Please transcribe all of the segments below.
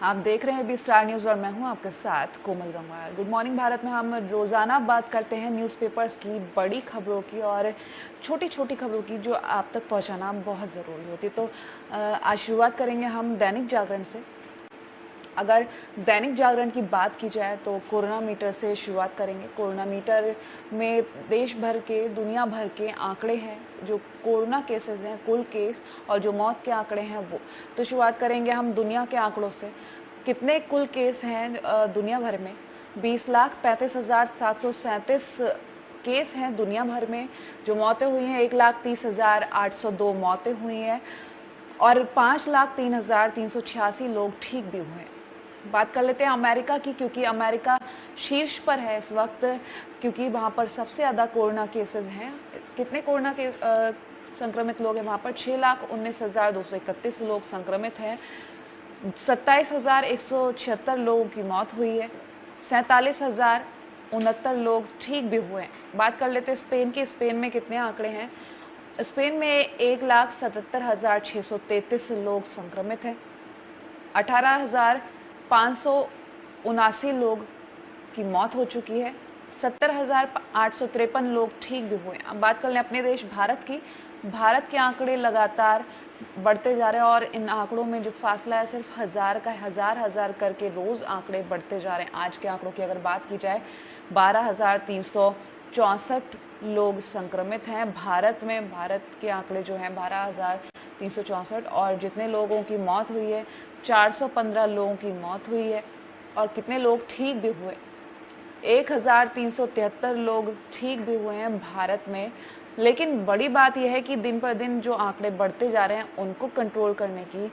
आप देख रहे हैं अभी स्टार न्यूज़ और मैं हूं आपके साथ कोमल गंगवार। गुड मॉर्निंग भारत में हम रोज़ाना बात करते हैं न्यूज़पेपर्स की बड़ी खबरों की और छोटी छोटी खबरों की जो आप तक पहुंचाना बहुत ज़रूरी होती है। तो आज शुरुआत करेंगे हम दैनिक जागरण से। अगर दैनिक जागरण की बात की जाए तो कोरोना मीटर से शुरुआत करेंगे। कोरोना मीटर में देश भर के दुनिया भर के आंकड़े हैं, जो कोरोना केसेस हैं, कुल केस और जो मौत के आंकड़े हैं वो। तो शुरुआत करेंगे हम दुनिया के आंकड़ों से। कितने कुल केस हैं दुनिया भर में? 20,35,737 केस हैं दुनिया भर में। जो मौतें हुई हैं 1,30,802 मौतें हुई हैं और 5,03,386 लोग ठीक भी हुए हैं। बात कर लेते हैं अमेरिका की, क्योंकि अमेरिका शीर्ष पर है इस वक्त, क्योंकि वहाँ पर सबसे ज़्यादा कोरोना केसेस हैं। कितने कोरोना के संक्रमित लोग हैं वहाँ पर? 6,19,231 लोग संक्रमित हैं। 27,176 लोगों की मौत हुई है। 47,069 लोग ठीक भी हुए हैं। बात कर लेते हैं स्पेन की। स्पेन में कितने आंकड़े हैं? स्पेन में 1,77,633 लोग संक्रमित हैं। 18,579 लोग की मौत हो चुकी है। 70,853 लोग ठीक भी हुए। अब बात कर लें अपने देश भारत की। भारत के आंकड़े लगातार बढ़ते जा रहे हैं और इन आंकड़ों में जो फासला है सिर्फ हज़ार का, हज़ार हज़ार करके रोज़ आंकड़े बढ़ते जा रहे हैं। आज के आंकड़ों की अगर बात की जाए, 12,364 लोग संक्रमित हैं भारत में। भारत के आंकड़े जो हैं 12,364, और जितने लोगों की मौत हुई है 415 लोगों की मौत हुई है। और कितने लोग ठीक भी हुए? 1,373 लोग ठीक भी हुए हैं भारत में। लेकिन बड़ी बात यह है कि दिन पर दिन जो आंकड़े बढ़ते जा रहे हैं उनको कंट्रोल करने की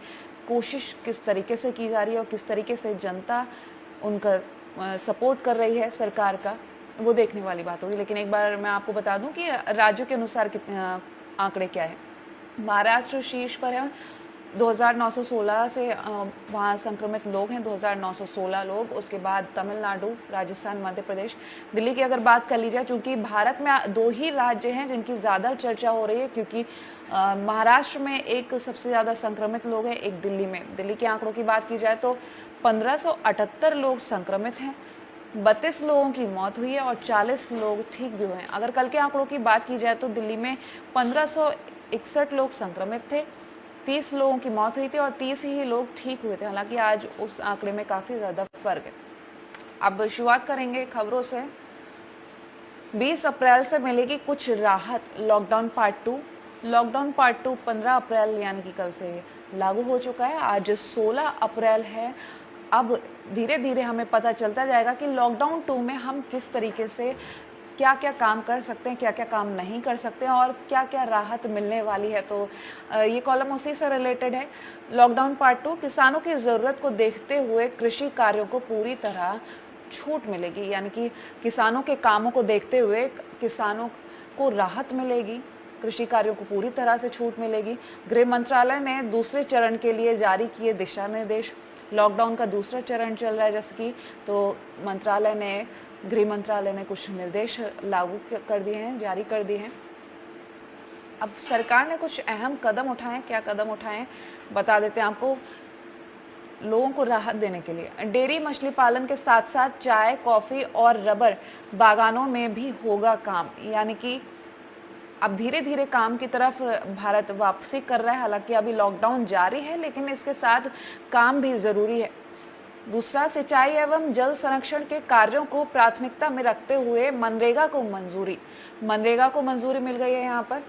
कोशिश किस तरीके से की जा रही है और किस तरीके से जनता उनका सपोर्ट कर रही है सरकार का, वो देखने वाली बात होगी। लेकिन एक बार मैं आपको बता दूं कि राज्यों के अनुसार कितने आंकड़े क्या है। महाराष्ट्र शीर्ष पर है, 2,916 से वहाँ संक्रमित लोग हैं, 2,916 लोग। उसके बाद तमिलनाडु, राजस्थान, मध्य प्रदेश, दिल्ली की अगर बात कर ली जाए, क्योंकि भारत में दो ही राज्य हैं जिनकी ज़्यादा चर्चा हो रही है, क्योंकि महाराष्ट्र में एक सबसे ज़्यादा संक्रमित लोग हैं, एक दिल्ली में। दिल्ली के आंकड़ों की बात की जाए तो 1,578 लोग संक्रमित हैं, 32 लोगों की मौत हुई है और 40 लोग ठीक भी हुए हैं। अगर कल के आंकड़ों की बात की जाए तो दिल्ली में 1,561 लोग संक्रमित थे, 30 लोगों की मौत हुई थी और 30 ही लोग ठीक हुए थे। हालांकि आज उस आंकड़े में काफ़ी ज़्यादा फर्क है। अब शुरुआत करेंगे खबरों से। 20 अप्रैल से मिलेगी कुछ राहत, लॉकडाउन पार्ट 2। लॉकडाउन पार्ट 2 15 अप्रैल यानी कि कल से लागू हो चुका है। आज 16 अप्रैल है। अब धीरे धीरे हमें पता चलता जाएगा कि लॉकडाउन 2 में हम किस तरीके से क्या क्या काम कर सकते हैं, क्या क्या काम नहीं कर सकते हैं और क्या क्या राहत मिलने वाली है। तो ये कॉलम उसी से रिलेटेड है। लॉकडाउन पार्ट 2, किसानों की ज़रूरत को देखते हुए कृषि कार्यों को पूरी तरह छूट मिलेगी, यानी कि किसानों के कामों को देखते हुए किसानों को राहत मिलेगी, कृषि कार्यों को पूरी तरह से छूट मिलेगी। गृह मंत्रालय ने दूसरे चरण के लिए जारी किए दिशा निर्देश। लॉकडाउन का दूसरा चरण चल रहा है जैसे कि, तो गृह मंत्रालय ने कुछ निर्देश लागू कर दिए हैं, जारी कर दिए हैं। अब सरकार ने कुछ अहम कदम उठाए। क्या कदम उठाए बता देते हैं आपको। लोगों को राहत देने के लिए डेयरी, मछली पालन के साथ साथ चाय, कॉफ़ी और रबर बागानों में भी होगा काम, यानी कि अब धीरे धीरे काम की तरफ भारत वापसी कर रहा है। हालांकि अभी लॉकडाउन जारी है, लेकिन इसके साथ काम भी ज़रूरी है। दूसरा, सिंचाई एवं जल संरक्षण के कार्यों को प्राथमिकता में रखते हुए मनरेगा को मंजूरी मिल गई है। यहाँ पर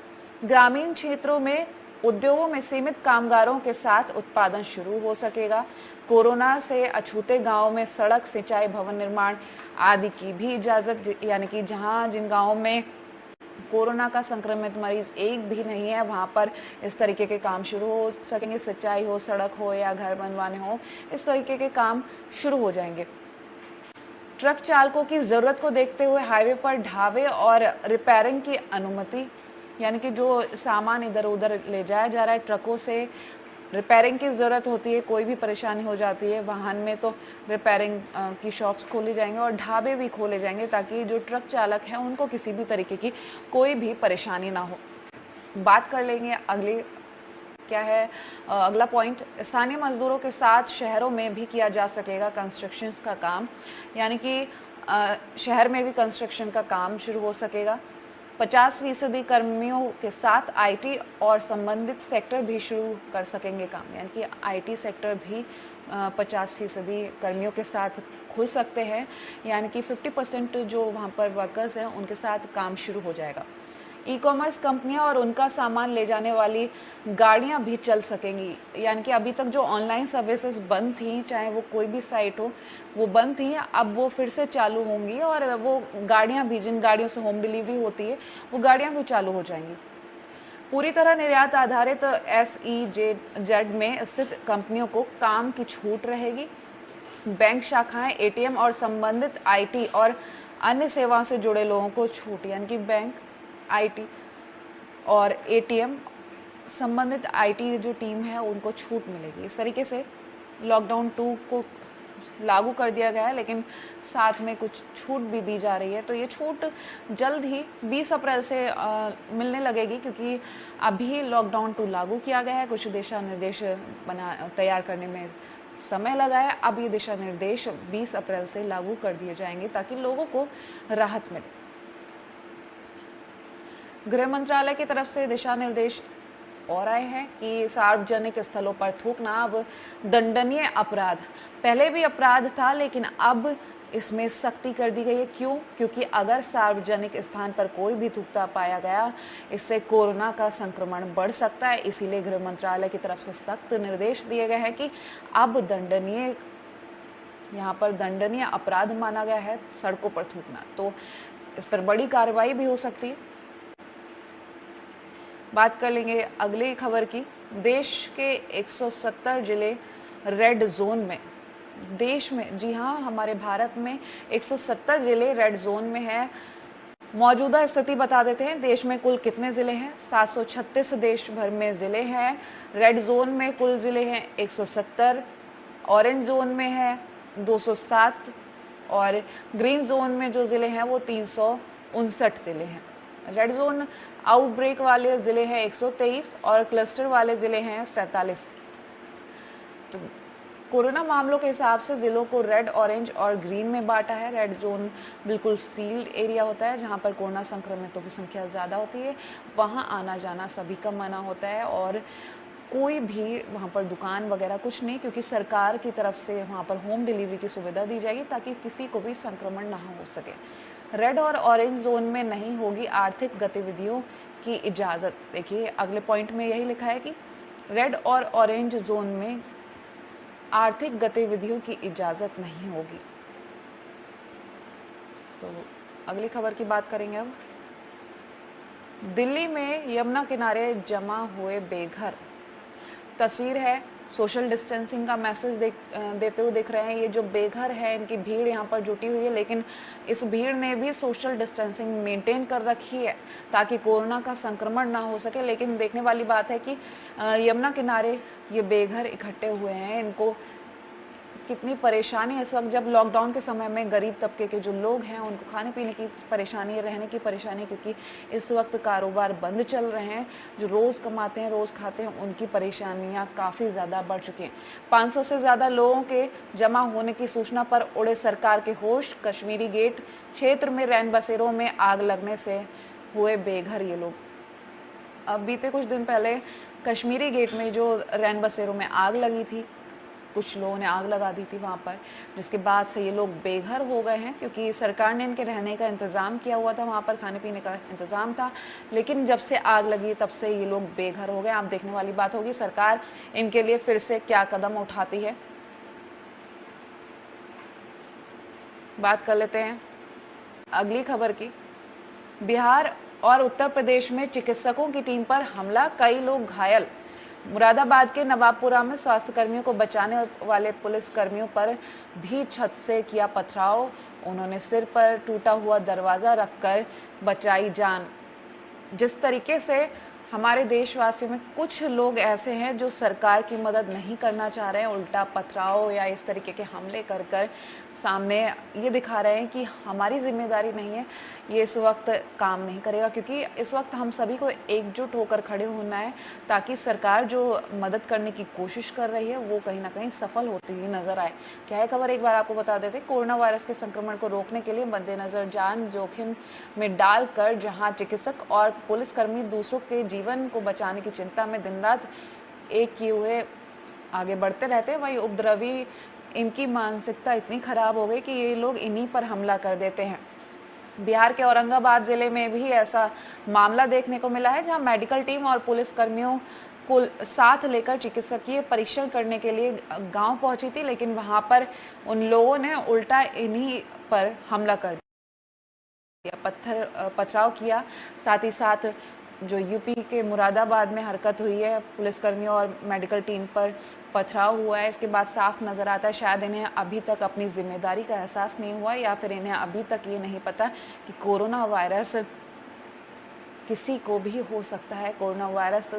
ग्रामीण क्षेत्रों में उद्योगों में सीमित कामगारों के साथ उत्पादन शुरू हो सकेगा। कोरोना से अछूते गांवों में सड़क, सिंचाई, भवन निर्माण आदि की भी इजाज़त, यानी कि जहां जिन गांवों में कोरोना का संक्रमित मरीज एक भी नहीं है, वहाँ पर इस तरीके के काम शुरू हो सकेंगे। सिंचाई हो, सड़क हो या घर बनवाने हो, इस तरीके के काम शुरू हो जाएंगे। ट्रक चालकों की ज़रूरत को देखते हुए हाईवे पर ढाबे और रिपेयरिंग की अनुमति, यानी कि जो सामान इधर उधर ले जाया जा रहा है ट्रकों से, रिपेयरिंग की ज़रूरत होती है, कोई भी परेशानी हो जाती है वाहन में, तो रिपेयरिंग की शॉप्स खोली जाएंगे और ढाबे भी खोले जाएंगे, ताकि जो ट्रक चालक हैं उनको किसी भी तरीके की कोई भी परेशानी ना हो। बात कर लेंगे अगली क्या है अगला पॉइंट, स्थानीय मजदूरों के साथ शहरों में भी किया जा सकेगा कंस्ट्रक्शंस का काम, यानी कि शहर में भी कंस्ट्रक्शन का काम शुरू हो सकेगा। 50% कर्मियों के साथ आईटी और संबंधित सेक्टर भी शुरू कर सकेंगे काम, यानी कि आईटी सेक्टर भी 50% कर्मियों के साथ खुल सकते हैं, यानी कि 50% जो वहाँ पर वर्कर्स हैं उनके साथ काम शुरू हो जाएगा। ई कॉमर्स कंपनियां और उनका सामान ले जाने वाली गाड़ियां भी चल सकेंगी, यानी कि अभी तक जो ऑनलाइन सर्विसेज बंद थी, चाहे वो कोई भी साइट हो, वो बंद थी, अब वो फिर से चालू होंगी और वो गाड़ियां भी, जिन गाड़ियों से होम डिलीवरी होती है, वो गाड़ियां भी चालू हो जाएंगी। पूरी तरह निर्यात आधारित SEZ में स्थित कंपनियों को काम की छूट रहेगी। बैंक शाखाएं, एटीएम और संबंधित आईटी और अन्य सेवाओं से जुड़े लोगों को छूट, यानी कि बैंक, आईटी और एटीएम संबंधित आईटी जो टीम है उनको छूट मिलेगी। इस तरीके से लॉकडाउन 2 को लागू कर दिया गया है, लेकिन साथ में कुछ छूट भी दी जा रही है। तो ये छूट जल्द ही 20 अप्रैल से मिलने लगेगी, क्योंकि अभी लॉकडाउन 2 लागू किया गया है, कुछ दिशा निर्देश तैयार करने में समय लगा है। अब ये दिशा निर्देश 20 अप्रैल से लागू कर दिए जाएंगे ताकि लोगों को राहत मिले। गृह मंत्रालय की तरफ से दिशा निर्देश और आए हैं कि सार्वजनिक स्थलों पर थूकना अब दंडनीय अपराध, पहले भी अपराध था लेकिन अब इसमें सख्ती कर दी गई है। क्यों? क्योंकि अगर सार्वजनिक स्थान पर कोई भी थूकता पाया गया, इससे कोरोना का संक्रमण बढ़ सकता है। इसीलिए गृह मंत्रालय की तरफ से सख्त निर्देश दिए गए हैं कि अब दंडनीय, यहाँ पर दंडनीय अपराध माना गया है सड़कों पर थूकना, तो इस पर बड़ी कार्रवाई भी हो सकती है। बात कर लेंगे अगली खबर की। देश के 170 जिले रेड जोन में, देश में, जी हाँ, हमारे भारत में 170 जिले रेड जोन में है। मौजूदा स्थिति बता देते हैं, देश में कुल कितने जिले हैं? 736 देश भर में जिले हैं। रेड जोन में कुल जिले हैं 170, ऑरेंज जोन में है 207 और ग्रीन जोन में जो जिले हैं वो 359 जिले हैं। रेड जोन आउटब्रेक वाले जिले हैं 123 और क्लस्टर वाले जिले हैं 47। तो कोरोना मामलों के हिसाब से जिलों को रेड, ऑरेंज और ग्रीन में बांटा है। रेड जोन बिल्कुल सील्ड एरिया होता है, जहां पर कोरोना संक्रमितों की संख्या ज़्यादा होती है, वहां आना जाना सभी का मना होता है और कोई भी वहाँ पर दुकान वगैरह कुछ नहीं, क्योंकि सरकार की तरफ से वहाँ पर होम डिलीवरी की सुविधा दी जाएगी ताकि किसी को भी संक्रमण ना हो सके। रेड और ऑरेंज जोन में नहीं होगी आर्थिक गतिविधियों की इजाज़त। देखिए अगले पॉइंट में यही लिखा है कि रेड और ऑरेंज जोन में आर्थिक गतिविधियों की इजाज़त नहीं होगी। तो अगली खबर की बात करेंगे अब। दिल्ली में यमुना किनारे जमा हुए बेघर, तस्वीर है, सोशल डिस्टेंसिंग का मैसेज देते हुए दिख रहे हैं। ये जो बेघर है, इनकी भीड़ यहाँ पर जुटी हुई है, लेकिन इस भीड़ ने भी सोशल डिस्टेंसिंग मेंटेन कर रखी है ताकि कोरोना का संक्रमण ना हो सके। लेकिन देखने वाली बात है कि यमुना किनारे ये बेघर इकट्ठे हुए हैं, इनको कितनी परेशानी इस वक्त, जब लॉकडाउन के समय में गरीब तबके के जो लोग हैं उनको खाने पीने की परेशानी, रहने की परेशानी, क्योंकि इस वक्त कारोबार बंद चल रहे हैं। जो रोज़ कमाते हैं, रोज़ खाते हैं, उनकी परेशानियां काफ़ी ज़्यादा बढ़ चुकी हैं। 500 से ज़्यादा लोगों के जमा होने की सूचना पर उड़े सरकार के होश। कश्मीरी गेट क्षेत्र में रैन बसेरों में आग लगने से हुए बेघर ये लोग। अब बीते कुछ दिन पहले कश्मीरी गेट में जो रैन बसेरों में आग लगी थी, कुछ लोगों ने आग लगा दी थी वहाँ पर, जिसके बाद से ये लोग बेघर हो गए हैं, क्योंकि सरकार ने इनके रहने का इंतज़ाम किया हुआ था, वहाँ पर खाने पीने का इंतज़ाम था, लेकिन जब से आग लगी तब से ये लोग बेघर हो गए। आप देखने वाली बात होगी सरकार इनके लिए फिर से क्या कदम उठाती है। बात कर लेते हैं अगली खबर की। बिहार और उत्तर प्रदेश में चिकित्सकों की टीम पर हमला, कई लोग घायल। मुरादाबाद के नवाबपुरा में स्वास्थ्य कर्मियों को बचाने वाले पुलिस कर्मियों पर भी छत से किया पथराव। उन्होंने सिर पर टूटा हुआ दरवाजा रखकर बचाई जान। जिस तरीके से हमारे देशवासियों में कुछ लोग ऐसे हैं जो सरकार की मदद नहीं करना चाह रहे हैं, उल्टा पथराव या इस तरीके के हमले कर कर सामने ये दिखा रहे हैं कि हमारी जिम्मेदारी नहीं है, ये इस वक्त काम नहीं करेगा, क्योंकि इस वक्त हम सभी को एकजुट होकर खड़े होना है ताकि सरकार जो मदद करने की कोशिश कर रही है वो कहीं ना कहीं सफल होती हुई नजर आए। क्या है खबर, एक बार आपको बता देते, कोरोना वायरस के संक्रमण को रोकने के लिए मद्देनजर जान जोखिम में डालकर जहां चिकित्सक और पुलिसकर्मी दूसरों के जीवन को बचाने की चिंता में दिन रात एक किए हुए आगे बढ़ते रहते हैं, वही उपद्रवी इनकी मानसिकता इतनी खराब हो गई कि ये लोग इन्हीं पर हमला कर देते हैं। बिहार के औरंगाबाद जिले में भी ऐसा मामला देखने को मिला है, जहां मेडिकल टीम और पुलिसकर्मियों को साथ लेकर चिकित्सकीय परीक्षण करने के लिए गांव पहुंची थी, लेकिन वहां पर उन लोगों ने उल्टा इन्हीं पर हमला कर दिया, पथराव किया। साथ ही साथ जो यूपी के मुरादाबाद में हरकत हुई है, पुलिसकर्मियों और मेडिकल टीम पर पथराव हुआ है, इसके बाद साफ नजर आता है शायद इन्हें अभी तक अपनी जिम्मेदारी का एहसास नहीं हुआ, या फिर इन्हें अभी तक ये नहीं पता कि कोरोना वायरस किसी को भी हो सकता है। कोरोना वायरस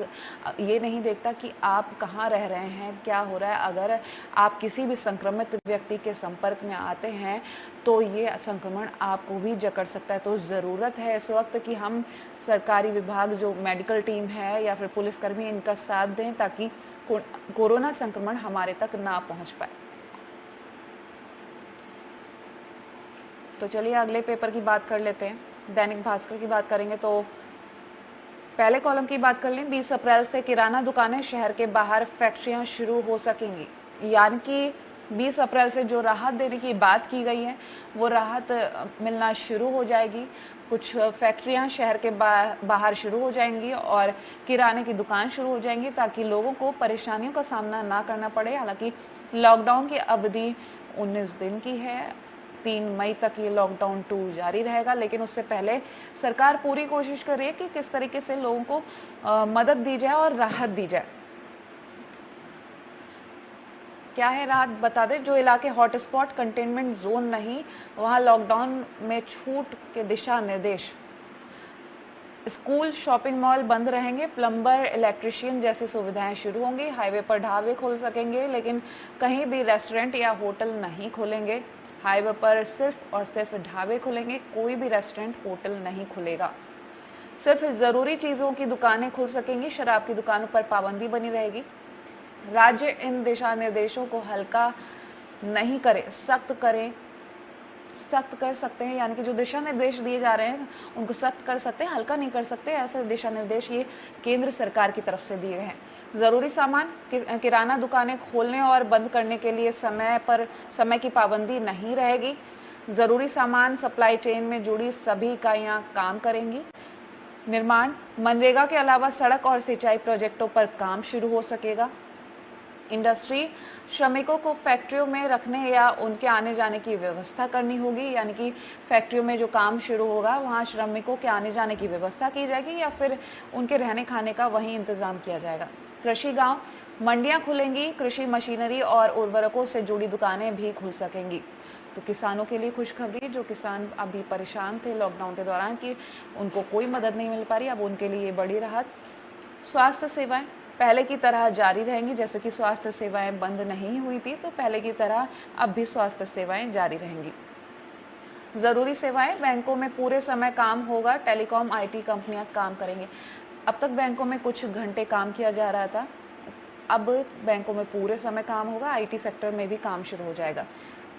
ये नहीं देखता कि आप कहाँ रह रहे हैं, क्या हो रहा है। अगर आप किसी भी संक्रमित व्यक्ति के संपर्क में आते हैं तो ये संक्रमण आपको भी जकड़ सकता है। तो ज़रूरत है इस वक्त कि हम सरकारी विभाग, जो मेडिकल टीम है या फिर पुलिसकर्मी, इनका साथ दें ताकि कोरोना संक्रमण हमारे तक ना पहुँच पाए। तो चलिए अगले पेपर की बात कर लेते हैं। दैनिक भास्कर की बात करेंगे तो पहले कॉलम की बात कर लें। 20 अप्रैल से किराना दुकानें शहर के बाहर फैक्ट्रियां शुरू हो सकेंगी, यानी कि 20 अप्रैल से जो राहत देने की बात की गई है वो राहत मिलना शुरू हो जाएगी। कुछ फैक्ट्रियां शहर के बाहर शुरू हो जाएंगी और किराने की दुकान शुरू हो जाएंगी ताकि लोगों को परेशानियों का सामना ना करना पड़े। हालांकि लॉकडाउन की अवधि 19 दिन की है, 3 मई तक ये लॉकडाउन 2 जारी रहेगा, लेकिन उससे पहले सरकार पूरी कोशिश कर रही है कि किस तरीके से लोगों को मदद दी जाए और राहत दी जाए। क्या है राहत, बता दें। जो इलाके हॉटस्पॉट, कंटेनमेंट जोन नहीं, वहां लॉकडाउन में छूट के दिशा निर्देश। स्कूल, शॉपिंग मॉल बंद रहेंगे, प्लम्बर, इलेक्ट्रिशियन जैसी सुविधाएं शुरू होंगी। हाईवे पर ढाबे खोल सकेंगे, लेकिन कहीं भी रेस्टोरेंट या होटल नहीं खोलेंगे। हाईवे पर सिर्फ और सिर्फ ढाबे खुलेंगे, कोई भी रेस्टोरेंट, होटल नहीं खुलेगा। सिर्फ ज़रूरी चीज़ों की दुकानें खुल सकेंगी, शराब की दुकानों पर पाबंदी बनी रहेगी। राज्य इन दिशा निर्देशों को हल्का नहीं करे, सख्त कर सकते हैं, यानी कि जो दिशा निर्देश दिए जा रहे हैं उनको सख्त कर सकते हैं, हल्का नहीं कर सकते। ऐसे दिशा निर्देश ये केंद्र सरकार की तरफ से दिए गए हैं। ज़रूरी सामान, किराना दुकानें खोलने और बंद करने के लिए समय की पाबंदी नहीं रहेगी। ज़रूरी सामान सप्लाई चेन में जुड़ी सभी इकाइयाँ काम करेंगी। निर्माण, मनरेगा के अलावा सड़क और सिंचाई प्रोजेक्टों पर काम शुरू हो सकेगा। इंडस्ट्री, श्रमिकों को फैक्ट्रियों में रखने या उनके आने जाने की व्यवस्था करनी होगी, यानी कि फैक्ट्रियों में जो काम शुरू होगा वहाँ श्रमिकों के आने जाने की व्यवस्था की जाएगी या फिर उनके रहने खाने का वहीं इंतजाम किया जाएगा। कृषि गांव, मंडियां खुलेंगी, कृषि मशीनरी और उर्वरकों से जुड़ी दुकानें भी खुल सकेंगी। तो किसानों के लिए खुशखबरी, जो किसान अभी परेशान थे लॉकडाउन के दौरान कि उनको कोई मदद नहीं मिल पा रही, अब उनके लिए बड़ी राहत। स्वास्थ्य सेवाएं पहले की तरह जारी रहेंगी, जैसे कि स्वास्थ्य सेवाएं बंद नहीं हुई थी, तो पहले की तरह अब भी स्वास्थ्य सेवाएं जारी रहेंगी। ज़रूरी सेवाएं, बैंकों में पूरे समय काम होगा, टेलीकॉम, आईटी कंपनियां काम करेंगी। अब तक बैंकों में कुछ घंटे काम किया जा रहा था, अब बैंकों में पूरे समय काम होगा, आईटी सेक्टर में भी काम शुरू हो जाएगा।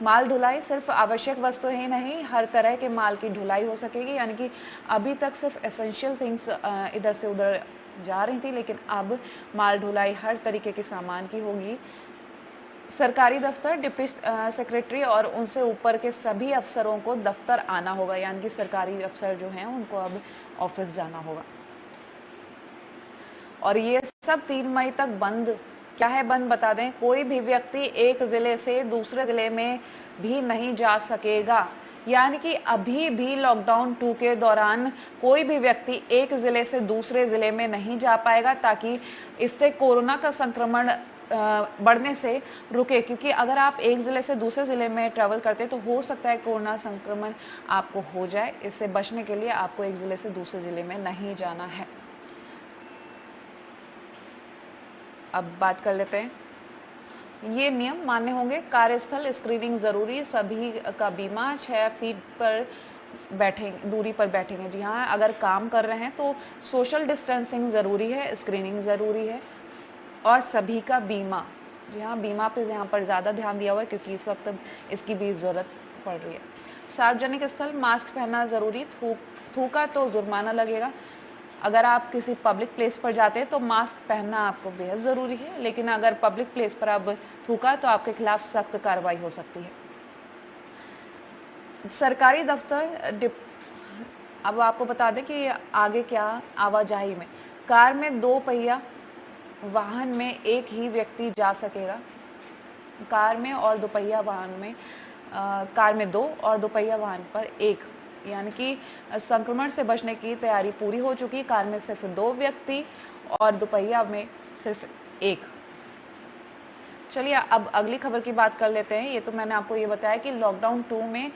माल ढुलाई, सिर्फ आवश्यक वस्तुएं ही नहीं, हर तरह के माल की ढुलाई हो सकेगी, यानी कि अभी तक सिर्फ एसेंशियल थिंग्स इधर से उधर जा रही थी, लेकिन अब माल ढुलाई हर तरीके के सामान की होगी। सरकारी दफ्तर, डिप्टी सेक्रेटरी और उनसे ऊपर के सभी अफसरों को दफ्तर आना होगा, यानी कि सरकारी अफसर जो हैं उनको अब ऑफिस जाना होगा। और ये सब 3 मई तक बंद। क्या है बंद, बता दें। कोई भी व्यक्ति एक जिले से दूसरे जिले में भी नहीं जा सकेगा, यानी कि अभी भी लॉकडाउन 2 के दौरान कोई भी व्यक्ति एक जिले से दूसरे जिले में नहीं जा पाएगा, ताकि इससे कोरोना का संक्रमण बढ़ने से रुके। क्योंकि अगर आप एक ज़िले से दूसरे ज़िले में ट्रैवल करते हैं तो हो सकता है कोरोना संक्रमण आपको हो जाए। इससे बचने के लिए आपको एक ज़िले से दूसरे ज़िले में नहीं जाना है। अब बात कर लेते हैं, ये नियम मान्य होंगे। कार्यस्थल स्क्रीनिंग जरूरी, सभी का बीमा, 6 फीट पर दूरी पर बैठेंगे। जी हाँ, अगर काम कर रहे हैं तो सोशल डिस्टेंसिंग ज़रूरी है, स्क्रीनिंग ज़रूरी है और सभी का बीमा। जी हाँ, बीमा पे यहाँ पर ज़्यादा ध्यान दिया हुआ है क्योंकि इस वक्त इसकी भी ज़रूरत पड़ रही है। सार्वजनिक स्थल मास्क पहनना ज़रूरी, थूका तो जुर्माना लगेगा। अगर आप किसी पब्लिक प्लेस पर जाते हैं तो मास्क पहनना आपको बेहद ज़रूरी है, लेकिन अगर पब्लिक प्लेस पर आप थूका तो आपके खिलाफ सख्त कार्रवाई हो सकती है। सरकारी दफ्तर अब आपको बता दें कि आगे क्या आवाजाही में कार में 2 पहिया वाहन में एक ही व्यक्ति जा सकेगा। कार में और दोपहिया वाहन में कार में 2 और दोपहिया वाहन पर 1, यानी कि संक्रमण से बचने की तैयारी पूरी हो चुकी। कार में सिर्फ 2 व्यक्ति और दोपहिया में सिर्फ 1। चलिए अब अगली खबर की बात कर लेते हैं। ये तो मैंने आपको ये बताया कि लॉकडाउन 2 में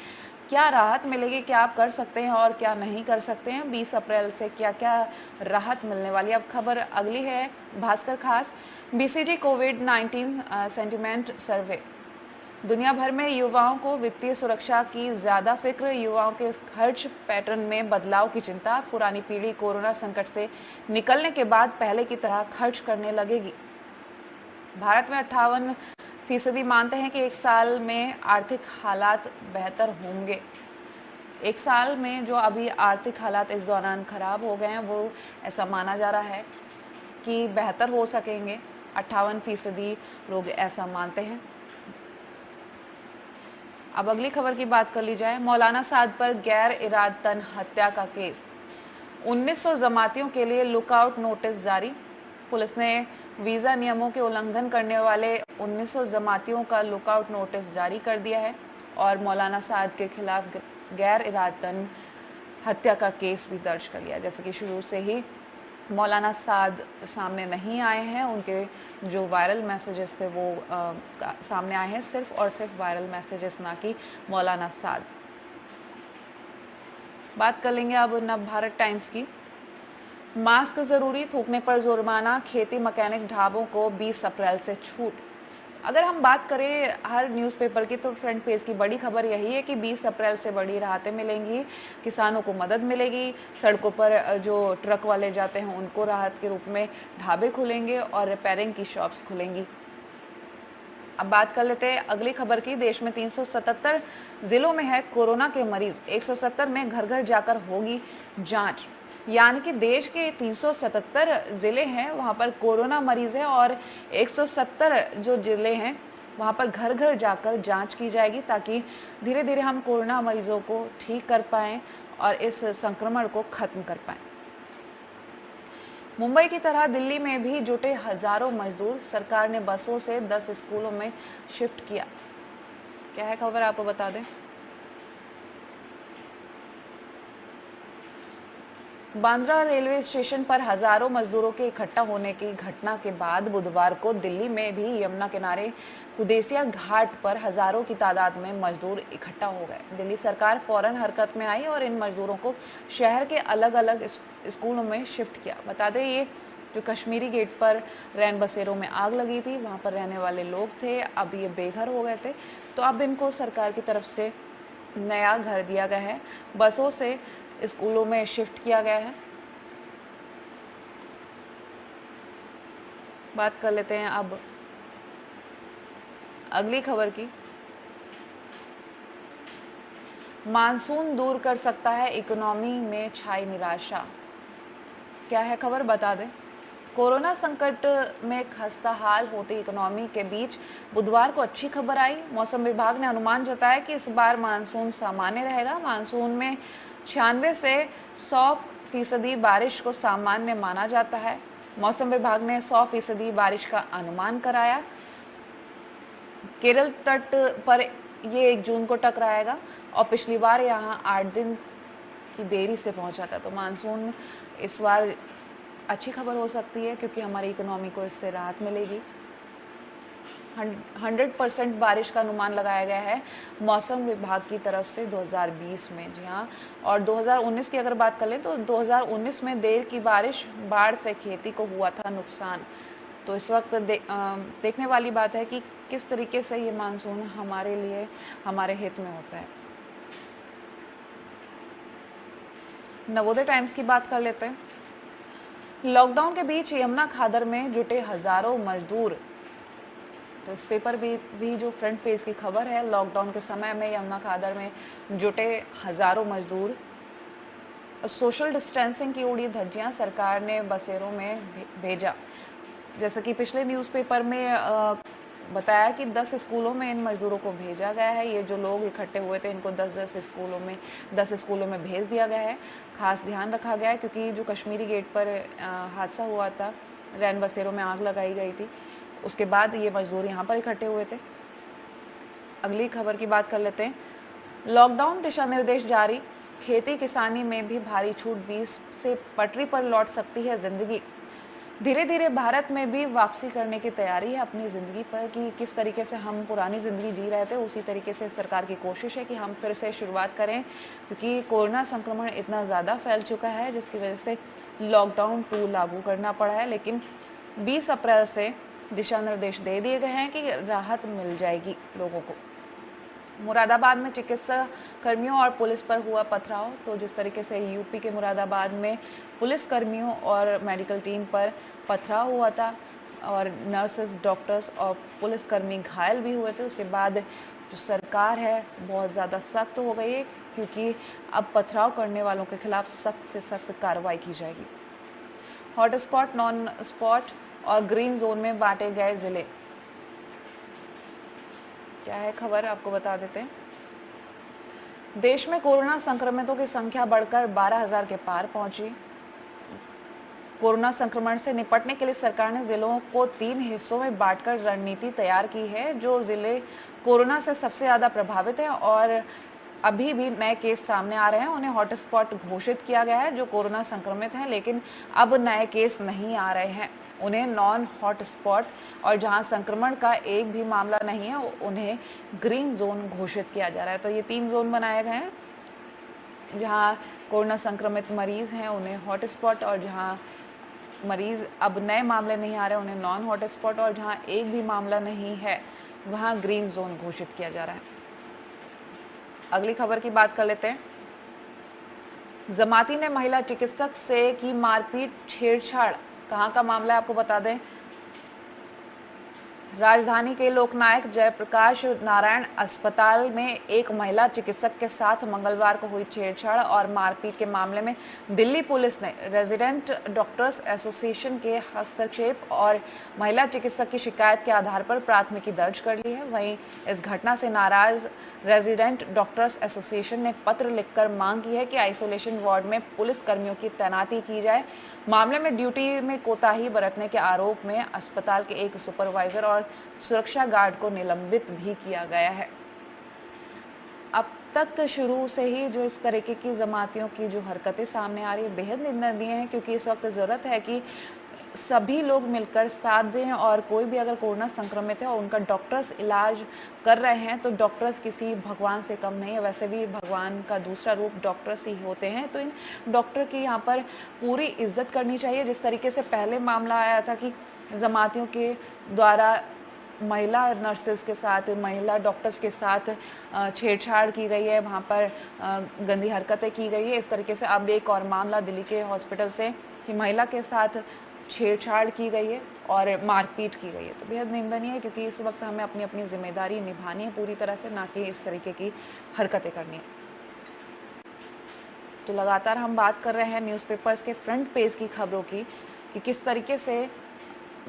क्या राहत मिलेगी, क्या आप कर सकते हैं और क्या नहीं कर सकते हैं। 20 अप्रैल से क्या क्या राहत मिलने वाली है। अब खबर अगली है भास्कर खास, बीसीजी कोविड-19 सेंटिमेंट सर्वे। दुनिया भर में युवाओं को वित्तीय सुरक्षा की ज़्यादा फिक्र, युवाओं के खर्च पैटर्न में बदलाव की चिंता। पुरानी पीढ़ी कोरोना संकट से निकलने के बाद पहले की तरह खर्च करने लगेगी। भारत में 58% मानते हैं कि एक साल में आर्थिक हालात बेहतर होंगे। एक साल में जो अभी आर्थिक हालात इस दौरान खराब हो गए हैं वो ऐसा माना जा रहा है कि बेहतर हो सकेंगे। 58% लोग ऐसा मानते हैं। अब अगली खबर की बात कर ली जाए। मौलाना साद पर गैर इरादतन हत्या का केस, 1900 जमातियों के लिए लुकआउट नोटिस जारी। पुलिस ने वीज़ा नियमों के उल्लंघन करने वाले 1900 जमातियों का लुकआउट नोटिस जारी कर दिया है और मौलाना साद के खिलाफ गैर इरादतन हत्या का केस भी दर्ज कर लिया। जैसे कि शुरू से ही मौलाना साद सामने नहीं आए हैं, उनके जो वायरल मैसेजेस थे वो सामने आए हैं, सिर्फ और सिर्फ वायरल मैसेजेस, ना कि मौलाना साद। बात कर लेंगे अब नव भारत टाइम्स की। मास्क जरूरी, थूकने पर जुर्माना, खेती मैकेनिक ढाबों को 20 अप्रैल से छूट। अगर हम बात करें हर न्यूज़पेपर की तो फ्रंट पेज की बड़ी खबर यही है कि 20 अप्रैल से बड़ी राहतें मिलेंगी, किसानों को मदद मिलेगी, सड़कों पर जो ट्रक वाले जाते हैं उनको राहत के रूप में ढाबे खुलेंगे और रिपेयरिंग की शॉप्स खुलेंगी। अब बात कर लेते हैं अगली खबर की। देश में 377 जिलों में है कोरोना के मरीज, 170 में घर घर जाकर होगी जांच। यानी कि देश के 377 जिले हैं वहां पर कोरोना मरीज है और 170 जो जिले हैं वहां पर घर घर जाकर जांच की जाएगी ताकि धीरे धीरे हम कोरोना मरीजों को ठीक कर पाएं और इस संक्रमण को खत्म कर पाएं। मुंबई की तरह दिल्ली में भी जुटे हजारों मजदूर, सरकार ने बसों से 10 स्कूलों में शिफ्ट किया। क्या है खबर आपको बता दें। बांद्रा रेलवे स्टेशन पर हजारों मजदूरों के इकट्ठा होने की घटना के बाद बुधवार को दिल्ली में भी यमुना किनारे कुदेसिया घाट पर हजारों की तादाद में मजदूर इकट्ठा हो गए। दिल्ली सरकार फौरन हरकत में आई और इन मजदूरों को शहर के अलग अलग स्कूलों में शिफ्ट किया। बता दें ये जो कश्मीरी गेट पर रैन बसेरों में आग लगी थी वहाँ पर रहने वाले लोग थे, अब ये बेघर हो गए थे, तो अब इनको सरकार की तरफ से नया घर दिया गया है, बसों से स्कूलों में शिफ्ट किया गया है। बात कर लेते हैं अब अगली खबर की। मानसून दूर कर सकता है इकोनॉमी में छाई निराशा। क्या है खबर बता दें। कोरोना संकट में खस्ता हाल होती इकोनॉमी के बीच बुधवार को अच्छी खबर आई। मौसम विभाग ने अनुमान जताया कि इस बार मानसून सामान्य रहेगा। मानसून में 96 से 100% बारिश को सामान्य माना जाता है। मौसम विभाग ने 100% बारिश का अनुमान कराया। केरल तट पर ये 1 जून को टकराएगा और पिछली बार यहाँ 8 दिन की देरी से पहुंचा था। तो मानसून इस बार अच्छी खबर हो सकती है क्योंकि हमारी इकोनॉमी को इससे राहत मिलेगी। 100% बारिश का अनुमान लगाया गया है मौसम विभाग की तरफ से 2020 में। जी हाँ, और 2019 की अगर बात कर लें तो 2019 में देर की बारिश, बाढ़ से खेती को हुआ था नुकसान। तो इस वक्त देखने वाली बात है कि किस तरीके से ये मानसून हमारे लिए हमारे हित में होता है। नवोदय टाइम्स की बात कर लेते हैं। लॉकडाउन के बीच यमुना खादर में जुटे हजारों मजदूर। तो इस पेपर भी जो फ्रंट पेज की खबर है, लॉकडाउन के समय में यमुना खादर में जुटे हजारों मजदूर। सोशल डिस्टेंसिंग की उड़ी धज्जियां, सरकार ने बसेरों में भेजा। जैसा कि पिछले न्यूज़पेपर में बताया कि 10 स्कूलों में इन मजदूरों को भेजा गया है। ये जो लोग इकट्ठे हुए थे, इनको 10 स्कूलों में भेज दिया गया है। खास ध्यान रखा गया है क्योंकि जो कश्मीरी गेट पर हादसा हुआ था, रैन बसेरों में आग लगाई गई थी, उसके बाद ये मजदूर यहाँ पर इकट्ठे हुए थे। अगली खबर की बात कर लेते हैं। लॉकडाउन दिशा निर्देश जारी, खेती किसानी में भी भारी छूट, 20 से पटरी पर लौट सकती है जिंदगी। धीरे धीरे भारत में भी वापसी करने की तैयारी है अपनी ज़िंदगी पर, कि किस तरीके से हम पुरानी ज़िंदगी जी रहे थे उसी तरीके से सरकार की कोशिश है कि हम फिर से शुरुआत करें, क्योंकि कोरोना संक्रमण इतना ज़्यादा फैल चुका है जिसकी वजह से लॉकडाउन 2 लागू करना पड़ा है। लेकिन 20 अप्रैल से दिशा निर्देश दे दिए गए हैं कि राहत मिल जाएगी लोगों को। मुरादाबाद में चिकित्सा कर्मियों और पुलिस पर हुआ पथराव। तो जिस तरीके से यूपी के मुरादाबाद में पुलिस कर्मियों और मेडिकल टीम पर पथराव हुआ था और नर्सेस, डॉक्टर्स और पुलिसकर्मी घायल भी हुए थे, उसके बाद जो सरकार है बहुत ज़्यादा सख्त हो गई है, क्योंकि अब पथराव करने वालों के खिलाफ सख्त से सख्त कार्रवाई की जाएगी। हॉटस्पॉट, नॉन स्पॉट और ग्रीन जोन में बांटे गए जिले। क्या है खबर, आपको बता देते हैं। देश में कोरोना संक्रमितों की संख्या बढ़कर 12,000 के पार पहुंची। कोरोना संक्रमण से निपटने के लिए सरकार ने जिलों को 3 हिस्सों में बांटकर रणनीति तैयार की है। जो जिले कोरोना से सबसे ज़्यादा प्रभावित हैं और अभी भी नए केस सामने आ रहे हैं, उन्हें हॉटस्पॉट घोषित किया गया है। जो कोरोना संक्रमित हैं लेकिन अब नए केस नहीं आ रहे हैं, उन्हें नॉन हॉटस्पॉट, और जहां संक्रमण का एक भी मामला नहीं है उन्हें ग्रीन जोन घोषित किया जा रहा है। तो ये 3 जोन बनाए गए हैं, जहां कोरोना संक्रमित मरीज हैं उन्हें हॉटस्पॉट, और जहां मरीज अब नए मामले नहीं आ रहे उन्हें नॉन हॉटस्पॉट, और जहां एक भी मामला नहीं है वहां ग्रीन जोन घोषित किया जा रहा है। अगली खबर की बात कर लेते हैं। जमाती ने महिला चिकित्सक से की मारपीट, छेड़छाड़। कहां का मामला है आपको बता दें। राजधानी के लोकनायक जयप्रकाश नारायण अस्पताल में एक महिला चिकित्सक के साथ मंगलवार को हुई छेड़छाड़ और मारपीट के मामले में दिल्ली पुलिस ने रेजिडेंट डॉक्टर्स एसोसिएशन के हस्तक्षेप और महिला चिकित्सक की शिकायत के आधार पर प्राथमिकी दर्ज कर ली है। वहीं इस घटना से नाराज रेजिडेंट डॉक्टर्स एसोसिएशन ने पत्र लिखकर मांग की है कि आइसोलेशन वार्ड में पुलिस कर्मियों की तैनाती की जाए। मामले में ड्यूटी में कोताही बरतने के आरोप में अस्पताल के एक सुपरवाइजर और सुरक्षा गार्ड को निलंबित भी किया गया है। अब तक शुरू से ही जो इस तरीके की जमातियों की जो हरकतें सामने आ रही है बेहद निंदनीय है, क्योंकि इस वक्त ज़रूरत है कि सभी लोग मिलकर साथ दें, और कोई भी अगर कोरोना संक्रमित है और उनका डॉक्टर्स इलाज कर रहे हैं तो डॉक्टर्स किसी भगवान से कम नहीं है। वैसे भी भगवान का दूसरा रूप डॉक्टर्स ही होते हैं, तो इन डॉक्टर की यहाँ पर पूरी इज्जत करनी चाहिए। जिस तरीके से पहले मामला आया था कि जमातियों के द्वारा महिला नर्सेस के साथ, महिला डॉक्टर्स के साथ छेड़छाड़ की गई है, वहाँ पर गंदी हरकतें की गई है, इस तरीके से अब एक और मामला दिल्ली के हॉस्पिटल से कि महिला के साथ छेड़छाड़ की गई है और मारपीट की गई है। तो बेहद निंदनीय है, क्योंकि इस वक्त हमें अपनी अपनी जिम्मेदारी निभानी है पूरी तरह से, ना कि इस तरीके की हरकतें करनी है। तो लगातार हम बात कर रहे हैं न्यूज़पेपर्स के फ्रंट पेज की खबरों की, कि किस तरीके से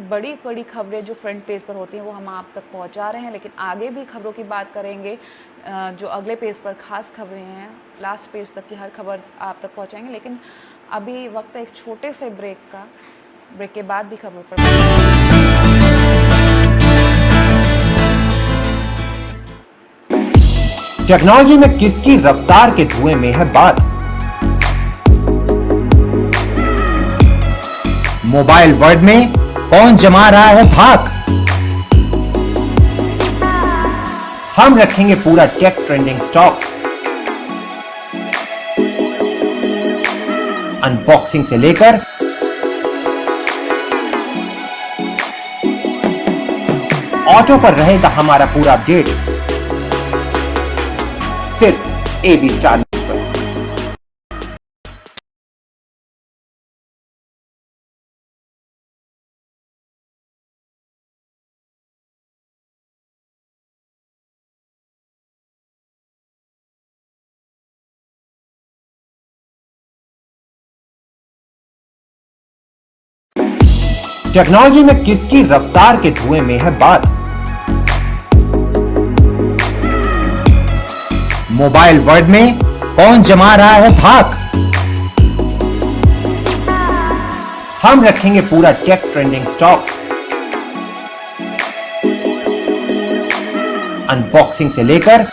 बड़ी बड़ी खबरें जो फ्रंट पेज पर होती हैं वो हम आप तक पहुंचा रहे हैं। लेकिन आगे भी खबरों की बात करेंगे, जो अगले पेज पर खास खबरें हैं, लास्ट पेज तक की हर खबर आप तक पहुंचाएंगे। लेकिन अभी वक्त है एक छोटे से ब्रेक का, ब्रेक के बाद भी खबरों पर। टेक्नोलॉजी में किसकी रफ्तार के धुएं में है बात। मोबाइल वर्ल्ड में कौन जमा रहा है धाक। हम रखेंगे पूरा टेक ट्रेंडिंग स्टॉक। अनबॉक्सिंग से लेकर ऑटो पर रहेगा हमारा पूरा अपडेट, सिर्फ एबी स्टार न्यूज पर। टेक्नोलॉजी में किसकी रफ्तार के धुएं में है बात। मोबाइल वर्ल्ड में कौन जमा रहा है धाक। हम रखेंगे पूरा टेक ट्रेंडिंग स्टॉक, अनबॉक्सिंग से लेकर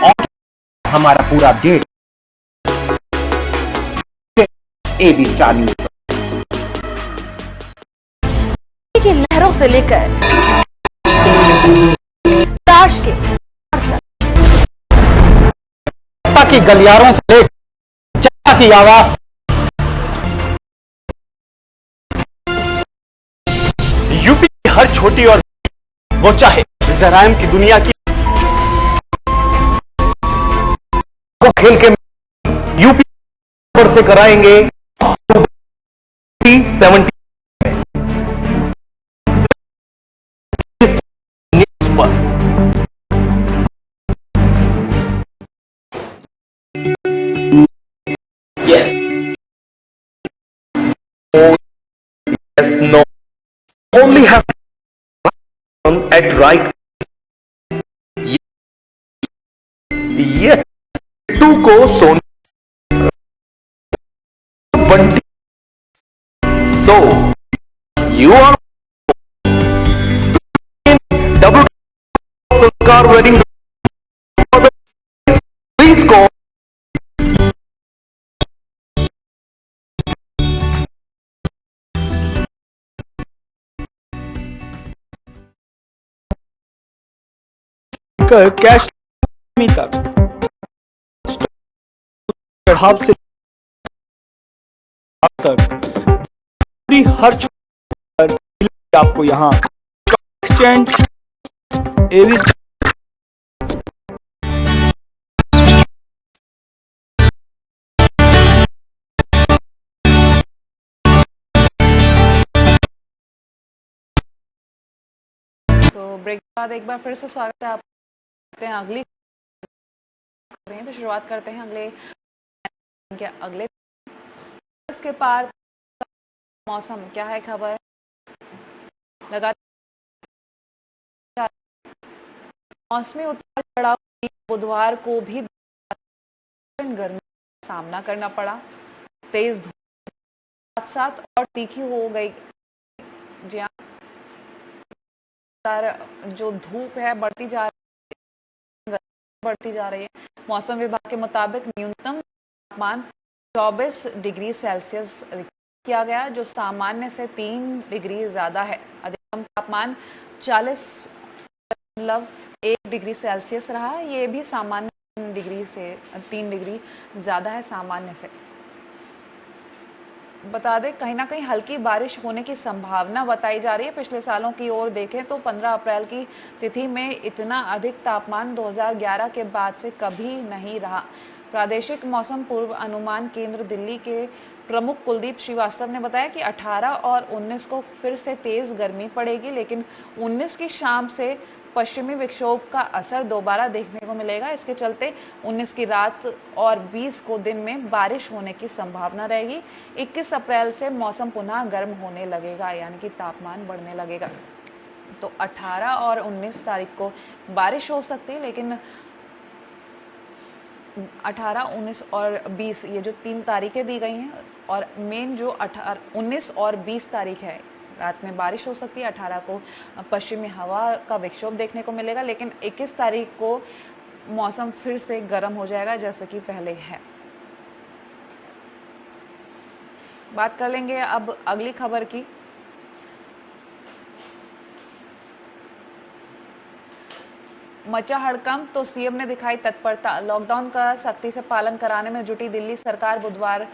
और हमारा पूरा अपडेट एबी स्टार न्यूज पर। की लहरों से लेकर ताश के की गलियारों से लेकर जनता की आवाज, यूपी की हर छोटी और वो चाहे जराइम की दुनिया की, वो खेल के यूपी पर से कराएंगे 70 न्यूज पर। Yes. Oh, yes, no. Only have at right. Yes. Two को सोन बंटी. So you are in double sanskar wedding. Please go. कैश तक चढ़ाव से तक पूरी हर पर आपको यहाँ एक्सचेंज एवी तो ब्रेक के बाद एक बार फिर से स्वागत है आप हैं अगली तो शुरुआत करते हैं अगले इसके पार मौसम क्या है खबर। लगातार मौसमी उतार चढ़ाव बुधवार को भी गर्मी का सामना करना पड़ा। तेज धूप साथ साथ और तीखी हो गई। जी हाँ, जो धूप है बढ़ती जा रही है। मौसम विभाग के मुताबिक न्यूनतम तापमान 24 डिग्री सेल्सियस किया गया, जो सामान्य से 3 डिग्री ज्यादा है। अधिकतम तापमान 40.1 डिग्री सेल्सियस रहा। ये भी सामान्य 3 डिग्री ज्यादा है सामान्य से। बता दें कहीं ना कहीं हल्की बारिश होने की संभावना बताई जा रही है। पिछले सालों की ओर देखें तो 15 अप्रैल की तिथि में इतना अधिक तापमान 2011 के बाद से कभी नहीं रहा। प्रादेशिक मौसम पूर्व अनुमान केंद्र दिल्ली के प्रमुख कुलदीप श्रीवास्तव ने बताया कि 18 और 19 को फिर से तेज गर्मी पड़ेगी, लेकिन 19 की शाम से पश्चिमी विक्षोभ का असर दोबारा देखने को मिलेगा। इसके चलते 19 की रात और 20 को दिन में बारिश होने की संभावना रहेगी। 21 अप्रैल से मौसम पुनः गर्म होने लगेगा, यानी कि तापमान बढ़ने लगेगा। तो 18 और 19 तारीख को बारिश हो सकती है, लेकिन 18, 19 और 20 ये जो 3 तारीखें दी गई हैं, और मेन जो 19 और 20 तारीख है रात में बारिश हो सकती है। 18 को पश्चिमी हवा का विक्षोभ देखने को मिलेगा, लेकिन 21 तारीख को मौसम फिर से गर्म हो जाएगा जैसे कि पहले है। बात कर लेंगे अब अगली खबर की। मचा हड़कंप तो सीएम ने दिखाई तत्परता। लॉकडाउन का सख्ती से पालन कराने में जुटी दिल्ली सरकार बुधवार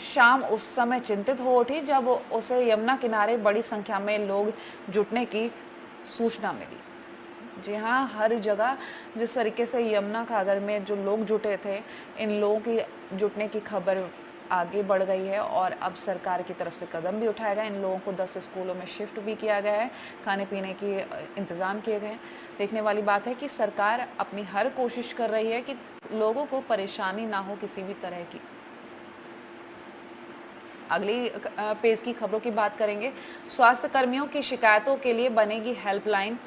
शाम उस समय चिंतित हो उठी जब उसे यमुना किनारे बड़ी संख्या में लोग जुटने की सूचना मिली। जी हाँ, हर जगह जिस तरीके से यमुना सागर में जो लोग जुटे थे, इन लोगों की जुटने की खबर आगे बढ़ गई है और अब सरकार की तरफ से कदम भी उठाया गया। इन लोगों को 10 स्कूलों में शिफ्ट भी किया गया है, खाने पीने की इंतज़ाम किए गए हैं। देखने वाली बात है कि सरकार अपनी हर कोशिश कर रही है कि लोगों को परेशानी ना हो किसी भी तरह की। अगली पेज की खबरों की बात करेंगे। स्वास्थ्य कर्मियों की शिकायतों के लिए बनेगी हेल्पलाइन।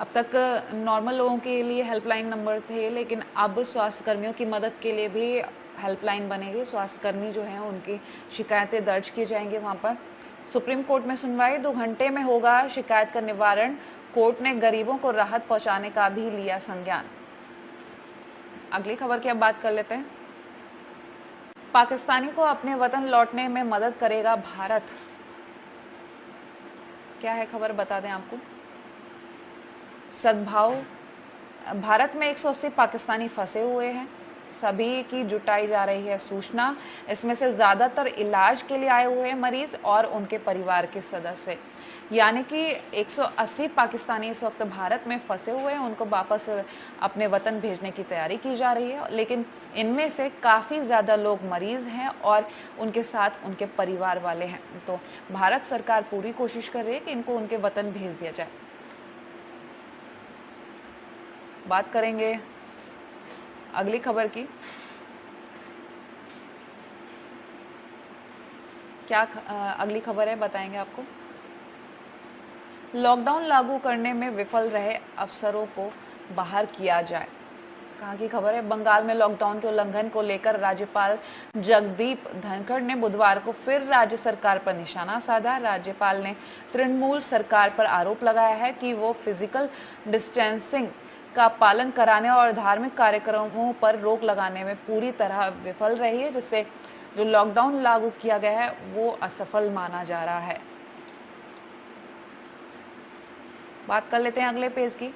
अब तक नॉर्मल लोगों के लिए हेल्पलाइन नंबर थे, लेकिन अब स्वास्थ्य कर्मियों की मदद के लिए भी हेल्पलाइन बनेगी। स्वास्थ्य कर्मी जो हैं उनकी शिकायतें दर्ज की जाएंगी वहाँ पर। सुप्रीम कोर्ट में सुनवाई 2 घंटे में होगा शिकायत का निवारण। कोर्ट ने गरीबों को राहत पहुंचाने का भी लिया संज्ञान। अगली खबर की अब बात कर लेते हैं। पाकिस्तानी को अपने वतन लौटने में मदद करेगा भारत। क्या है खबर, बता दें आपको। सद्भाव, भारत में 180 पाकिस्तानी फंसे हुए हैं, सभी की जुटाई जा रही है सूचना। इसमें से ज़्यादातर इलाज के लिए आए हुए हैं मरीज और उनके परिवार के सदस्य, यानी कि 180 पाकिस्तानी इस वक्त भारत में फंसे हुए हैं। उनको वापस अपने वतन भेजने की तैयारी की जा रही है, लेकिन इनमें से काफ़ी ज़्यादा लोग मरीज हैं और उनके साथ उनके परिवार वाले हैं। तो भारत सरकार पूरी कोशिश कर रही है कि इनको उनके वतन भेज दिया जाए। बात करेंगे अगली खबर की। क्या अगली खबर है, बताएंगे आपको। लॉकडाउन लागू करने में विफल रहे अफसरों को बाहर किया जाए। कहाँ की खबर है। बंगाल में लॉकडाउन के उल्लंघन को लेकर राज्यपाल जगदीप धनखड़ ने बुधवार को फिर राज्य सरकार पर निशाना साधा। राज्यपाल ने तृणमूल सरकार पर आरोप लगाया है कि वो फिजिकल डिस्टेंसिंग का पालन कराने और धार्मिक कार्यक्रमों पर रोक लगाने में पूरी तरह विफल रही है, जिससे जो लॉकडाउन लागू किया गया है वो असफल माना जा रहा है। बात कर लेते हैं अगले पेज की।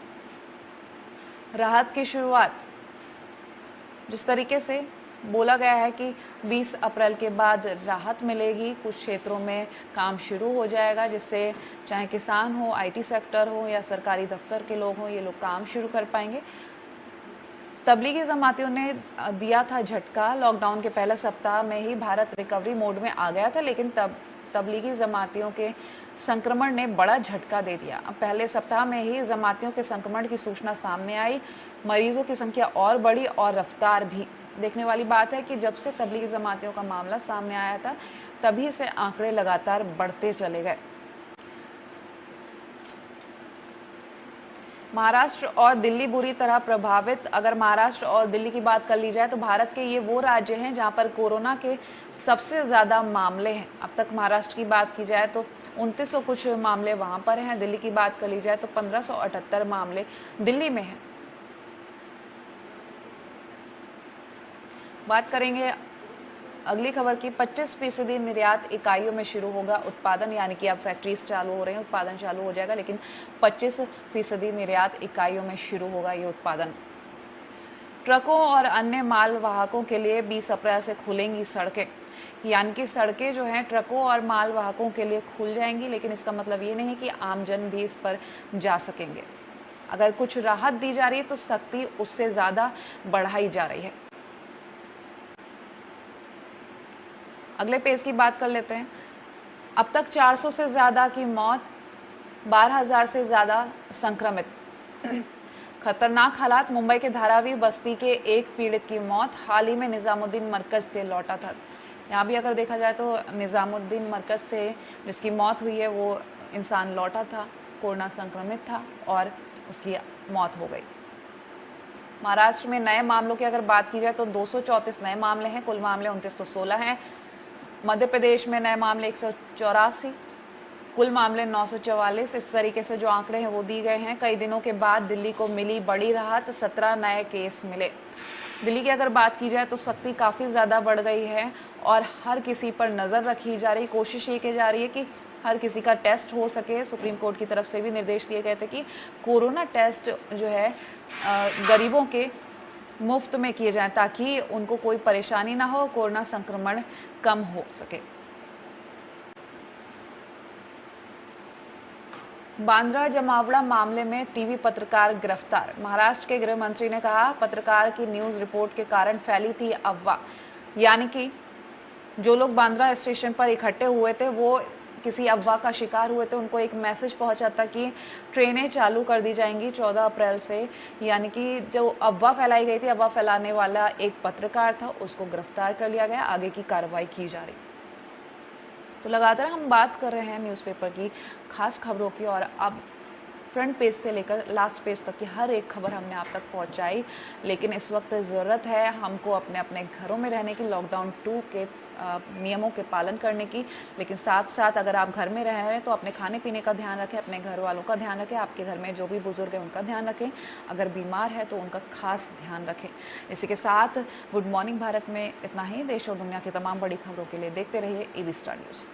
राहत की शुरुआत, जिस तरीके से बोला गया है कि 20 अप्रैल के बाद राहत मिलेगी, कुछ क्षेत्रों में काम शुरू हो जाएगा, जिससे चाहे किसान हो, आईटी सेक्टर हो या सरकारी दफ्तर के लोग हों, ये लोग काम शुरू कर पाएंगे। तबलीगी जमातियों ने दिया था झटका। लॉकडाउन के पहले सप्ताह में ही भारत रिकवरी मोड में आ गया था, लेकिन तबलीगी जमातियों के संक्रमण ने बड़ा झटका दे दिया। अब पहले सप्ताह में ही जमातियों के संक्रमण की सूचना सामने आई, मरीजों की संख्या और बढ़ी और रफ्तार भी। देखने वाली बात है कि जब से तबलीगी जमातियों का मामला सामने आया था, तभी से आंकड़े लगातार बढ़ते चले गए। महाराष्ट्र और दिल्ली बुरी तरह प्रभावित। अगर महाराष्ट्र और दिल्ली की बात कर ली जाए तो भारत के ये वो राज्य हैं जहां पर कोरोना के सबसे ज़्यादा मामले हैं। अब तक महाराष्ट्र की बात की जाए तो 2900 कुछ मामले वहां पर हैं। दिल्ली की बात कर ली जाए तो 1578 मामले दिल्ली में हैं। बात करेंगे अगली खबर की। 25% निर्यात इकाइयों में शुरू होगा उत्पादन, यानी कि अब फैक्ट्रीज चालू हो रही हैं, उत्पादन चालू हो जाएगा, लेकिन 25% निर्यात इकाइयों में शुरू होगा ये उत्पादन। ट्रकों और अन्य माल वाहकों के लिए 20 अप्रैल से खुलेंगी सड़कें, यानी कि सड़कें जो हैं ट्रकों और माल वाहकों के लिए खुल जाएंगी, लेकिन इसका मतलब ये नहीं कि आमजन भी इस पर जा सकेंगे। अगर कुछ राहत दी जा रही है तो सख्ती उससे ज़्यादा बढ़ाई जा रही है। अगले पेज की बात कर लेते हैं। अब तक 400 से ज़्यादा की मौत, 12,000 से ज़्यादा संक्रमित। खतरनाक हालात। मुंबई के धारावी बस्ती के एक पीड़ित की मौत हाल ही में निजामुद्दीन मरकज से लौटा था। यहाँ भी अगर देखा जाए तो निजामुद्दीन मरकज से जिसकी मौत हुई है वो इंसान लौटा था, कोरोना संक्रमित था और उसकी मौत हो गई। महाराष्ट्र में नए मामलों की अगर बात की जाए तो 234 नए मामले हैं, कुल मामले 2916 हैं। मध्य प्रदेश में नए मामले 184, कुल मामले 944। इस तरीके से जो आंकड़े हैं वो दी गए हैं। कई दिनों के बाद दिल्ली को मिली बड़ी राहत, 17 नए केस मिले। दिल्ली की अगर बात की जाए तो सख्ती काफ़ी ज़्यादा बढ़ गई है और हर किसी पर नज़र रखी जा रही, कोशिश ये की जा रही है कि हर किसी का टेस्ट हो सके। सुप्रीम कोर्ट की तरफ से भी निर्देश दिए गए थे कि कोरोना टेस्ट जो है गरीबों के मुफ्त में किए जाएं ताकि उनको कोई परेशानी ना हो, कोरोना संक्रमण कम हो सके। बांद्रा जमावड़ा मामले में टीवी पत्रकार गिरफ्तार। महाराष्ट्र के गृह मंत्री ने कहा, पत्रकार की न्यूज रिपोर्ट के कारण फैली थी अफवाह, यानी कि जो लोग बांद्रा स्टेशन पर इकट्ठे हुए थे वो किसी अफवाह का शिकार हुए थे। उनको एक मैसेज पहुंचा था कि ट्रेनें चालू कर दी जाएंगी 14 अप्रैल से, यानी कि जो अफवाह फैलाई गई थी, अफवाह फैलाने वाला एक पत्रकार था, उसको गिरफ्तार कर लिया गया। आगे की कार्रवाई की जा रही। तो लगातार हम बात कर रहे हैं न्यूज़पेपर की खास खबरों की, और अब फ्रंट पेज से लेकर लास्ट पेज तक की हर एक खबर हमने आप तक पहुंचाई। लेकिन इस वक्त ज़रूरत है हमको अपने अपने घरों में रहने की, लॉकडाउन 2 के नियमों के पालन करने की। लेकिन साथ साथ अगर आप घर में रह रहे हैं तो अपने खाने पीने का ध्यान रखें, अपने घर वालों का ध्यान रखें, आपके घर में जो भी बुजुर्ग हैं उनका ध्यान रखें, अगर बीमार है तो उनका खास ध्यान रखें। इसी के साथ गुड मॉर्निंग भारत में इतना ही। देश और दुनिया की तमाम बड़ी खबरों के लिए देखते रहिए एबी स्टार न्यूज़।